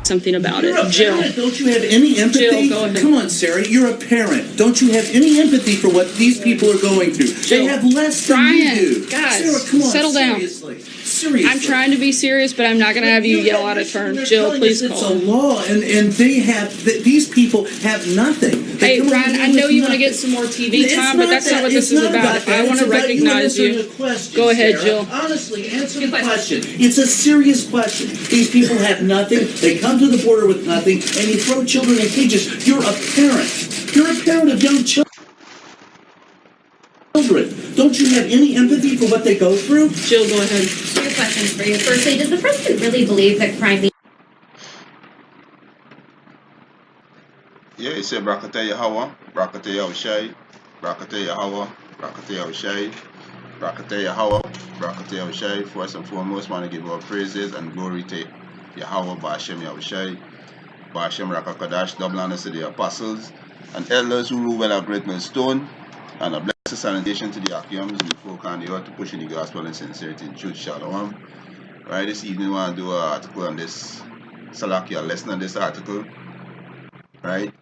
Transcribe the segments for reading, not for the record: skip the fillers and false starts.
something about You're it. a Jill. parent. Don't you have any empathy? Jill, go ahead. Come on, Sarah. You're a parent. Don't you have any empathy for what these people are going through? Jill. They have less than Brian, you do. guys, Sarah, come on. settle down. Seriously. I'm trying to be serious, but I'm not going to have you yell out of turn. Jill, please It's call. a law, and they have, these people have nothing. Hey, Brian, I know you want to get some more TV time, but that's not what this is about. If I want to recognize you, go ahead, Jill. Honestly, answer the question. It's a serious question. These people have nothing. They come to the border with nothing, and you throw children in cages. You're a parent. You're a parent of young children. Don't you have any empathy for what they go through? Jill, go ahead. Two questions for you. Firstly, does the president really believe that crime... Yeah, he said Brakate Yahawa, Brakate Yahushai, Brakate Yahawa, Brakate Yahushai, Brakate Yahawa, Brakate Yahushai. First and foremost, want to give our praises and glory to Yahweh, Ba'ashem Yahushai, Ba'ashem Rakakadash, double honors to the apostles and elders who rule well our great millstone, and a blessed salutation to the Akiams and the folk on the earth to push in the gospel and sincerity and truth. Shalom. Right, this evening, I want to do an article on this, Salakia, a lesson on this article. Right.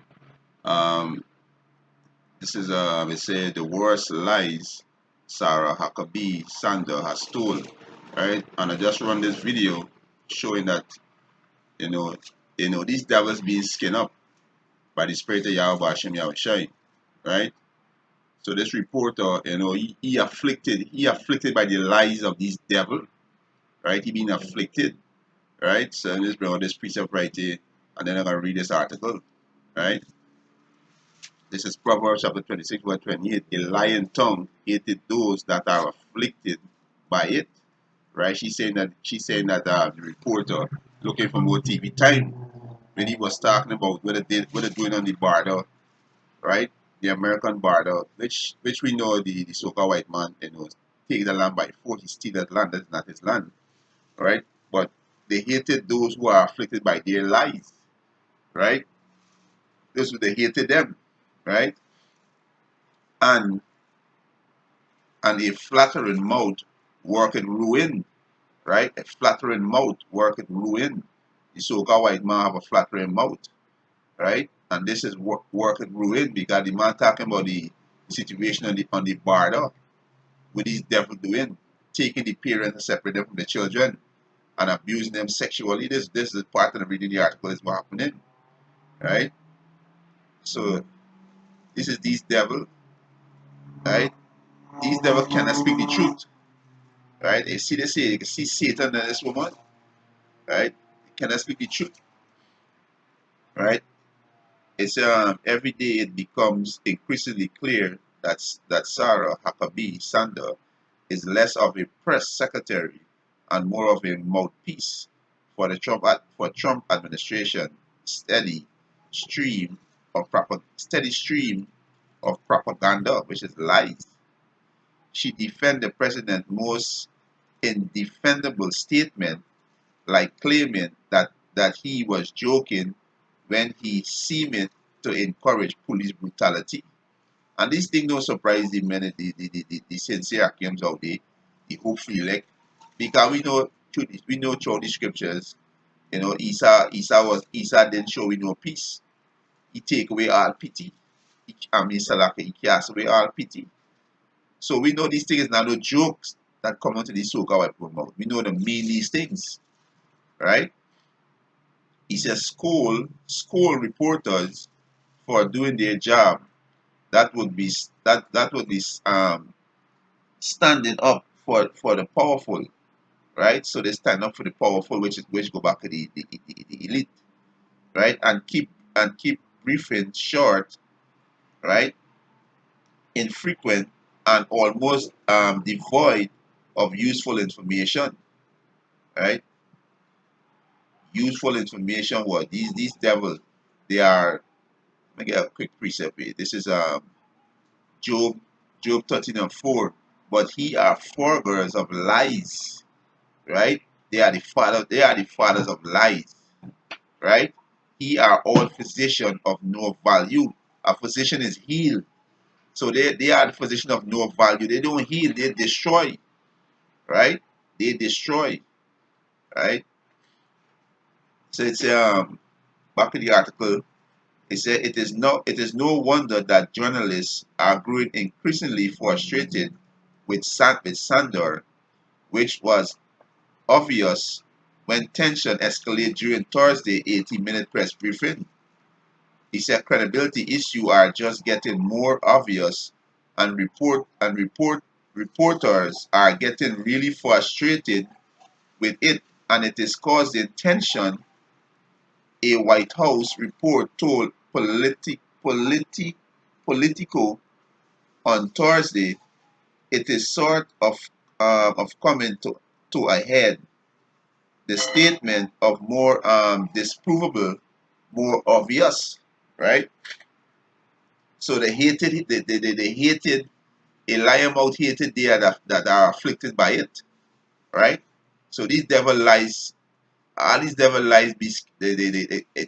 This is it said the worst lies Sarah Huckabee Sander has told, right? And I just run this video showing that you know these devils being skinned up by the spirit of Yahweh Hashem Yahushai, right? So this reporter, he afflicted by the lies of these devils, right? He being afflicted, right? So I'm just bring out this precept right here, and then I'm gonna read this article, right? This is Proverbs chapter 26, verse 28. A lying tongue hated those that are afflicted by it. Right? She's saying that the reporter looking for more TV time when he was talking about what they're doing on the border, right? The American border, which we know the so-called white man, take the land by force. He steal that land. That's not his land, right? But they hated those who are afflicted by their lies, right? Those who they hated them, right? And a flattering mouth worketh ruin, right? A flattering mouth worketh ruin. The so-called white man have a flattering mouth, right? And this is worketh ruin because the man talking about the situation on the border, what these devils doing, taking the parents and separating them from the children and abusing them sexually. This is part of the reading the article is what happening, right? So this is these devils, right? These devils cannot speak the truth, right? You see, they say you can see Satan in this woman, right? They cannot speak the truth, right? It's every day it becomes increasingly clear that Sarah Huckabee Sander is less of a press secretary and more of a mouthpiece for the Trump administration. Steady stream of propaganda, which is lies. She defends the president's most indefensible statement, like claiming that he was joking when he seemed to encourage police brutality. And this thing don't surprise the many the sincere Akims out there, the hopeful elect, because we know through the scriptures, Esau didn't show we no peace. He take away all pity. He cast away all pity. So we know these things are no jokes that come into the so-called white people mouth. We know them mean these things, right? He says school reporters for doing their job. That would be standing up for the powerful, right? So they stand up for the powerful, which go back to the elite, right? And keep briefing short, right? Infrequent and almost devoid of useful information, right? Useful information. What these devils? They are. Let me get a quick precept here. This is Job 13:4. But he are forgers of lies, right? They are the fathers of lies, right? He are all physician of no value. A physician is healed. So they are the physician of no value. They don't heal, they destroy, right? They destroy, right? So it's back in the article. It said it is no wonder that journalists are growing increasingly frustrated with Sandor, which was obvious when tension escalated during Thursday 80-minute press briefing. He said credibility issues are just getting more obvious, and reporters are getting really frustrated with it, and it is causing tension. A White House report told Politico on Thursday it is sort of coming to a head. The statement of more disprovable, more obvious, right? So they hated a lion mouth hated there that are afflicted by it, right? So these devil lies, all these devil lies,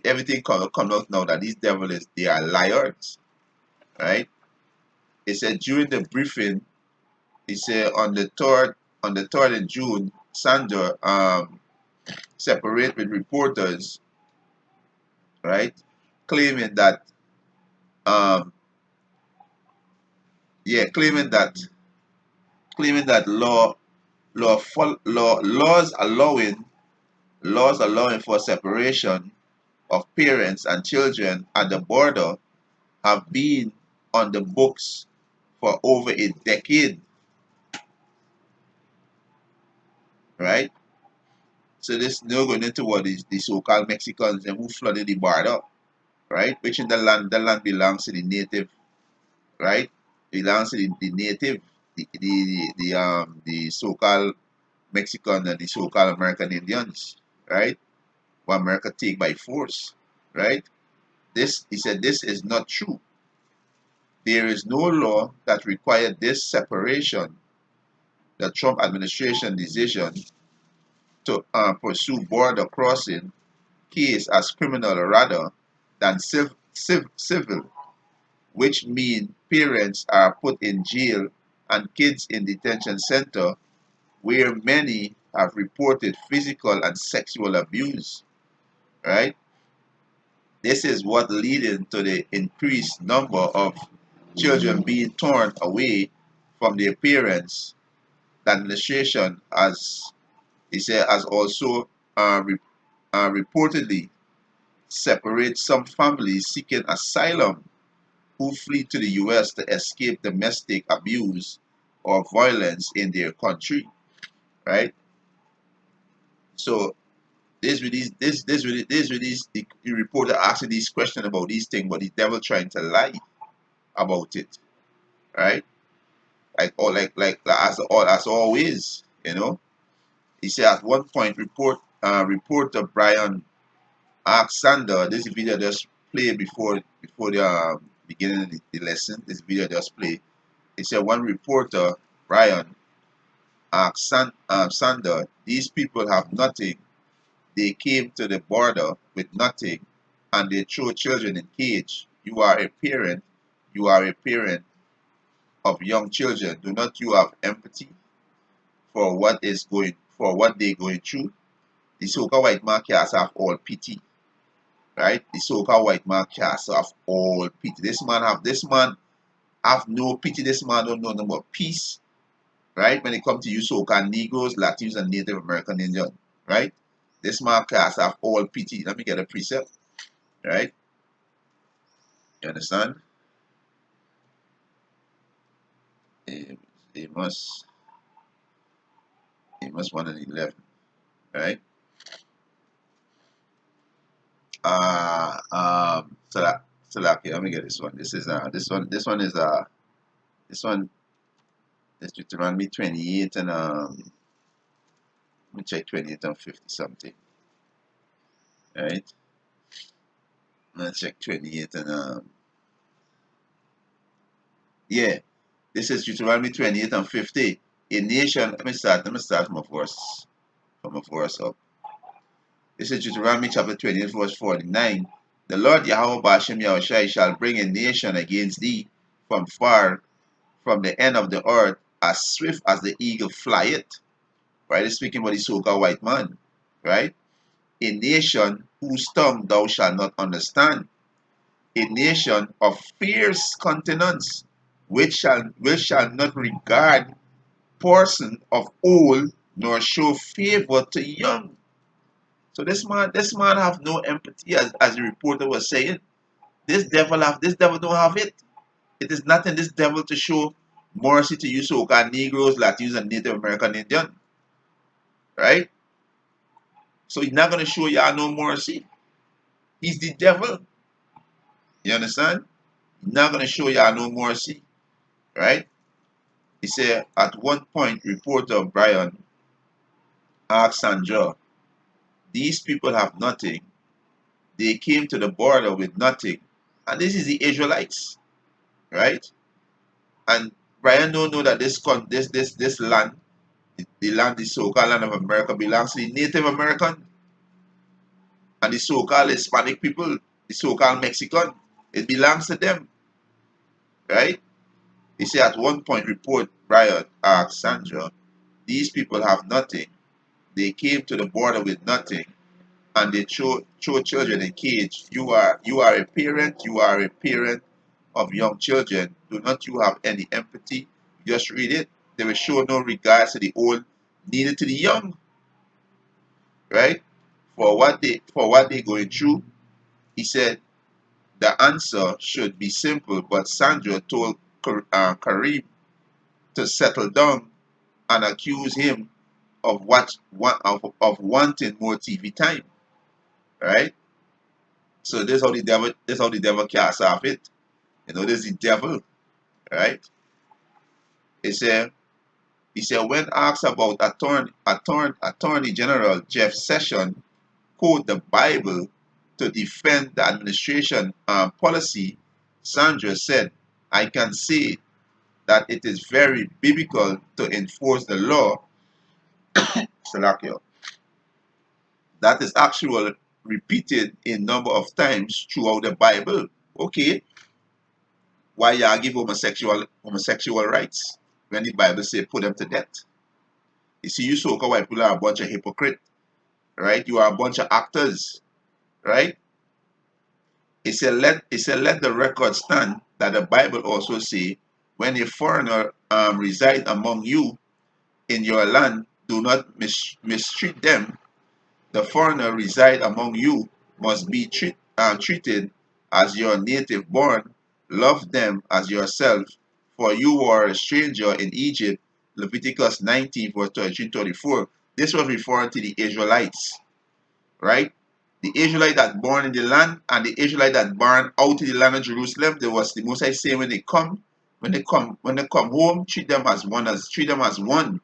everything come out now that these devils they are liars, right? It said during the briefing, he said on the third in June, Sandor separate with reporters, right? Claiming that um yeah, claiming that laws allowing for separation of parents and children at the border have been on the books for over a decade, right? So this now going into what is the so-called Mexicans and who flooded the border, right? Which in the land belongs to the native, right? Belongs to the native, the so-called Mexican and the so-called American Indians, right? What America take by force, right? This he said this is not true. There is no law that required this separation. The Trump administration decision to pursue border crossing case as criminal rather than civil, which means parents are put in jail and kids in detention center where many have reported physical and sexual abuse, right? This is what leading to the increased number of children being torn away from their parents. The administration, as he said, has also reportedly separate some families seeking asylum who flee to the U.S. to escape domestic abuse or violence in their country, right? So the reporter asking these questions about these things, but the devil trying to lie about it, right? As always, He said at one point, reporter Brian asked Sander, this video just played before the beginning of the lesson. This video just played. He said one reporter, Brian, asked Sander, these people have nothing. They came to the border with nothing, and they throw children in cage. You are a parent. You are a parent of young children. Do not you have empathy for what they're going through? The so-called white man cast have all pity, right? The so-called white man cast have all pity. This man have no pity. This man don't know nothing but peace, right? When it comes to you so-called Negroes, Latinos, and Native American Indian, right? This man cast have all pity. Let me get a precept, right? You understand? He, he must he must 111, right? So that, okay, let me get this one. This one is Deuteronomy 28 and let me check 28 and 50 something, right? Let's check 28 and yeah, this is Deuteronomy 28 and 50. A nation, let me start from a verse up. This is Deuteronomy chapter 28, verse 49. The Lord Yahweh Bashem Yahushai shall bring a nation against thee from far, from the end of the earth, as swift as the eagle flieth. Right? It's speaking about the so-called white man. Right? A nation whose tongue thou shalt not understand, a nation of fierce countenance, which shall not regard person of old, nor show favor to young. So this man have no empathy, as the reporter was saying. This devil don't have it. It is not in this devil to show mercy to you so-called Negroes, Latinos, and Native American Indian, right? So he's not gonna show y'all no mercy. He's the devil. You understand? He's not gonna show y'all no mercy, right? He said at one point, reporter Brian asked Sandra, "These people have nothing. They came to the border with nothing, and this is the Israelites, right?" And Brian don't know that this land, the land, the so-called land of America, belongs to the Native American and the so-called Hispanic people, the so-called Mexican. It belongs to them, right? He said at one point, report Brian asked Sandra, "These people have nothing. They came to the border with nothing, and they throw children in cage. You are a parent. You are a parent of young children. Do not you have any empathy? Just read it. They will show no regards to the old, neither to the young, right? For what they going through." He said the answer should be simple, but Sandra told Kareem to settle down and accuse him of wanting more TV time, right? So this how the devil casts off it. This is the devil, right? He said when asked about Attorney General Jeff Sessions quote the Bible to defend the administration policy, Sandra said, "I can say that it is very biblical to enforce the law, Salakia, that is actually repeated a number of times throughout the Bible." Okay, why y'all give homosexual rights when the Bible say put them to death? You see, you so-called white people are a bunch of hypocrites, right? You are a bunch of actors, right? It said let the record stand that the Bible also say when a foreigner reside among you in your land, do not mistreat them. The foreigner reside among you must be treated as your native born. Love them as yourself, for you were a stranger in Egypt. Leviticus 19, verse 33-34. This was referring to the Israelites, right? The Israelite that born in the land and the Israelite that born out in the land of Jerusalem. There was the Most I say when they come home, treat them as one.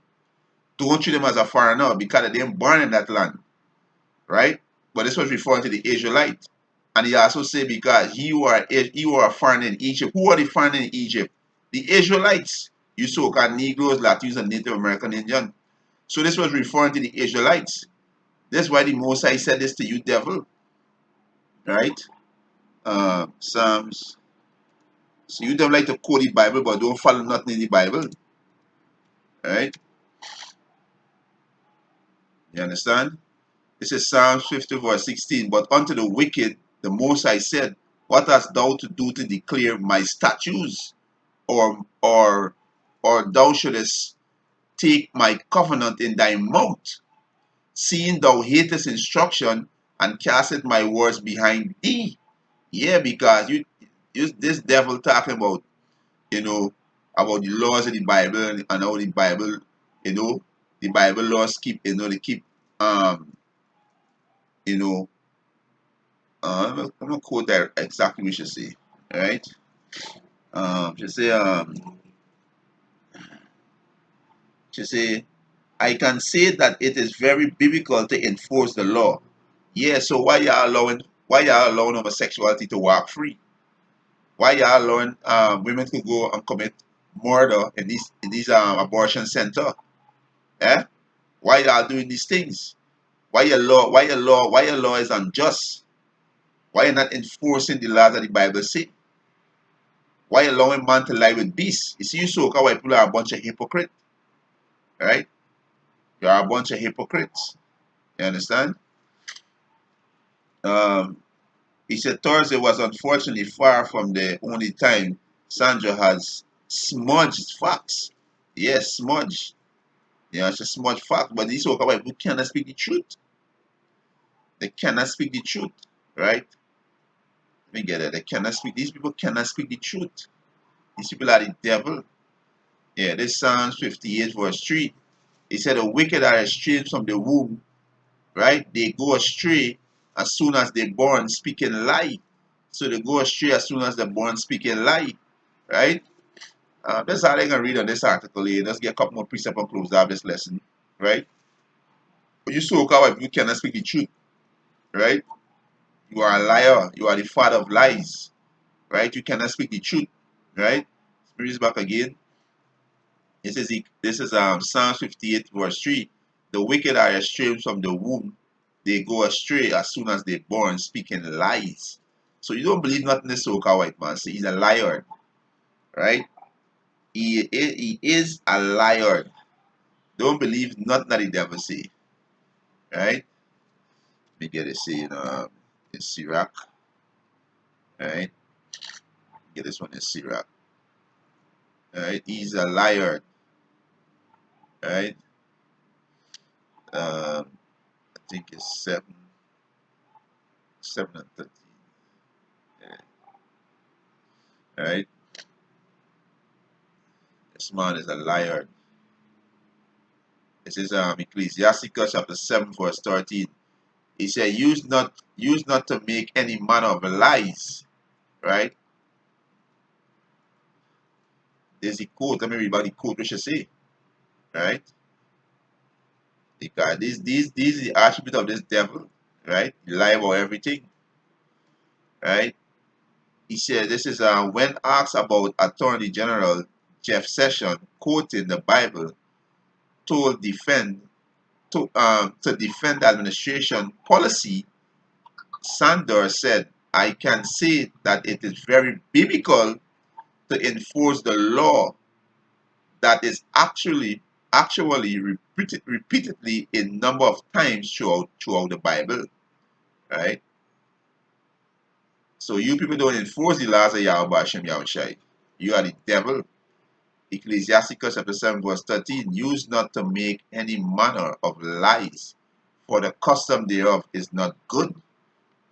Don't treat them as a foreigner because they didn't born in that land, right? But this was referring to the Israelite. And he also said, because you are a foreigner in Egypt. Who are the foreigner in Egypt? The Israelites. You so-called Negroes, Latinos, and Native American Indian. So this was referring to the Israelites. That's why the Most High said this to you, devil. Right? Psalms. So you don't like to quote the Bible, but don't follow nothing in the Bible. Right? You understand? This is Psalms 50 verse 16. But unto the wicked, the Most High said, what hast thou to do to declare my statutes? Or thou shouldest take my covenant in thy mouth, seeing thou hatest instruction and casteth my words behind thee. Yeah, because you this devil talking about, about the laws of the Bible and how the Bible, the Bible laws keep, they keep, you know, I'm gonna quote that exactly what you say, right? She say, she say, I can say that it is very biblical to enforce the law. Yeah, so why y'all allowing homosexuality to walk free? Why y'all allowing women to go and commit murder in these abortion center? Eh? Why y'all doing these things? Why your law is unjust? Why you not enforcing the laws that the Bible say? Why allowing man to lie with beasts? You see, you so-called white people are a bunch of hypocrites, right? You are a bunch of hypocrites. You understand? Um, he said Thursday was unfortunately far from the only time Sandra has smudged facts. Yes, smudge. Yeah, it's a smudge fact. But these Soka white people cannot speak the truth. They cannot speak the truth, right? Let me get it. They cannot speak. These people cannot speak the truth. These people are the devil. Yeah, this Psalms 58 verse 3. He said the wicked are estranged from the womb, right? They go astray as soon as they're born, speaking lie. So they go astray as soon as they're born, speaking lie, right? That's all I can read on this article here. Let's get a couple more precepts and close out this lesson, right? But you so coward, you cannot speak the truth, right? You are a liar. You are the father of lies, right? You cannot speak the truth, right? Spirit is back again. This is Psalm 58 verse 3. The wicked are estranged from the womb. They go astray as soon as they're born, speaking lies. So you don't believe nothing this so-called white man say. He's a liar, right? He is a liar. Don't believe nothing that the devil say, right? Let me get it say in Sirach, right? Get this one in Sirach, right? He's a liar, right? I think it's 7:13, right? This man is a liar. This is Ecclesiasticus chapter 7 verse 13. He said, use not to make any manner of lies, right? There's a quote. Let me read about the quote which I say, right? Because these is the attribute of this devil, right? He lie about everything, right? He said this is when asked about Attorney General Jeff Sessions quoting the Bible told defend to defend the administration policy. Sanders said, I can say that it is very biblical to enforce the law that is actually repeatedly a number of times throughout the Bible, right? So you people don't enforce the laws of Yahweh Hashem Yahushai. You are the devil. Ecclesiasticus chapter 7 verse 13. Use not to make any manner of lies, for the custom thereof is not good.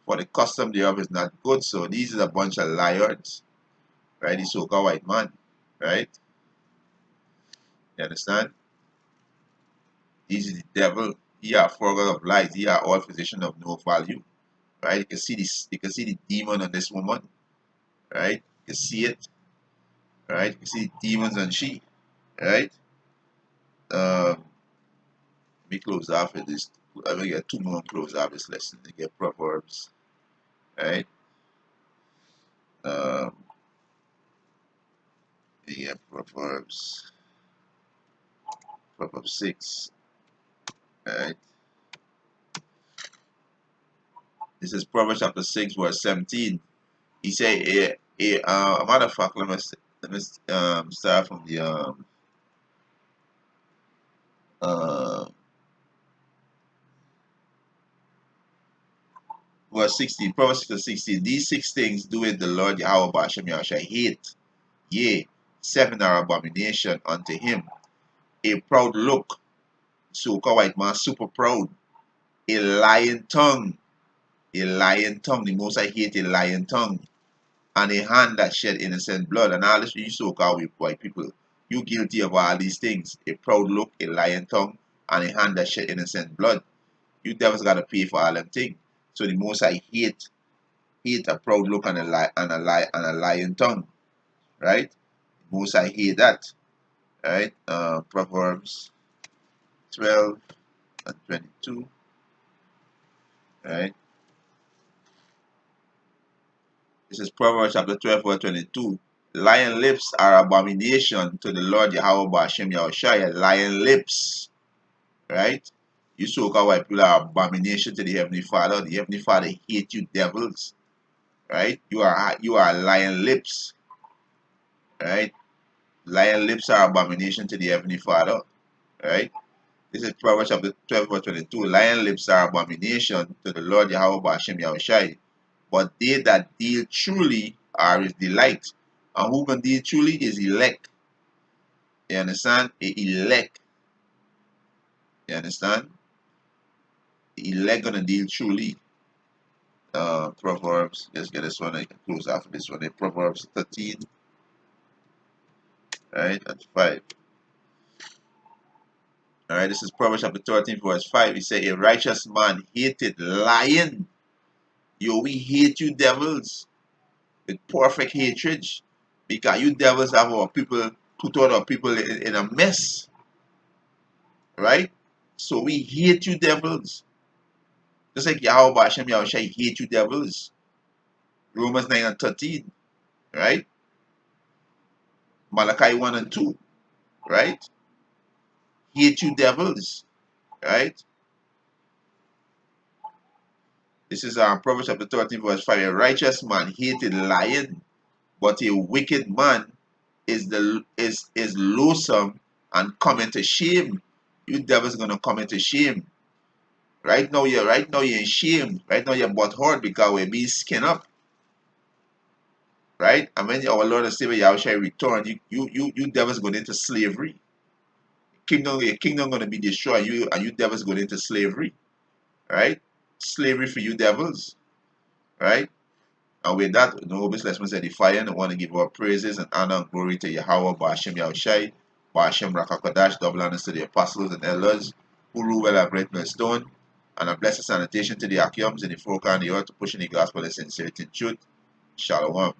For the custom thereof is not good. So these is a bunch of liars, right? The so-called white man, right? You understand? These is the devil. He are forger of lies. He are all physician of no value, right? You can see this. You can see the demon on this woman, right? You can see it, right? You can see the demons on she, right? Let me close off with this. I'm gonna get two more close off this lesson. To get Proverbs, right? Um, yeah, Proverbs 6, right? This is Proverbs chapter 6, verse 17. He said, a matter of fact, let me start from the uh, verse 16. Proverbs 16. These six things doeth the Lord Yahweh Bashem Yahshua hate. Yea, seven are abomination unto him. A proud look, so-called white man, super proud. A lying tongue. A lying tongue. The most I hate a lying tongue. And a hand that shed innocent blood. And all this you so-called white people. You guilty of all these things. A proud look, a lying tongue, and a hand that shed innocent blood. You devils gotta pay for all them things. So the most I hate a proud look and a lying tongue. Right? Most I hate that. Right? Proverbs 12 and 22. Right? This is Proverbs chapter 12 verse 22. Lying lips are abomination to the Lord Yahweh Bashem Yahushai. Lying lips, right? You so-called white people are abomination to the Heavenly Father. The Heavenly Father hate you devils, right? You are lying lips, right? Lying lips are abomination to the Heavenly Father, right? This is Proverbs chapter 12 verse 22. Lion lips are abomination to the Lord Yahweh Ba'ashem Yahushai, but they that deal truly are his delight. And who can deal truly is elect. You understand? Elect. You understand? Elect gonna deal truly. Proverbs, let's get this one. I can close after this one. Proverbs 13, right? And 5. Alright, this is Proverbs chapter 13, verse 5. He said, a righteous man hated lying. Yo, we hate you devils with perfect hatred. Because you devils have our people, put all our people in a mess. Right? So we hate you devils. Just like Yahweh Hashem Yahushua hate you devils. Romans 9 and 13. Right? Malachi 1 and 2. Right? Hate you devils. Right? This is Proverbs chapter 13 verse 5. A righteous man hated lying, but a wicked man is loathsome and come into shame. You devils gonna come into shame. Right now you're in shame. Right now you're butt hurt because we're being skinned up. Right? And when our Lord and Savior Yahushua return, you devils going into slavery. Your kingdom gonna be destroyed, and you devils going into slavery. Right? Slavery for you devils. Right? And with that, no obvious let's edify and I want to give our praises and honor and glory to Yahweh, Ba'ashem Yahushai, Ba'ashem Rakakadash, double honors to the apostles and elders who rule well at great millstone, and a blessed sanitation to the Akiums in the folk and the earth to pushing the gospel in sincerity and truth. Shalom.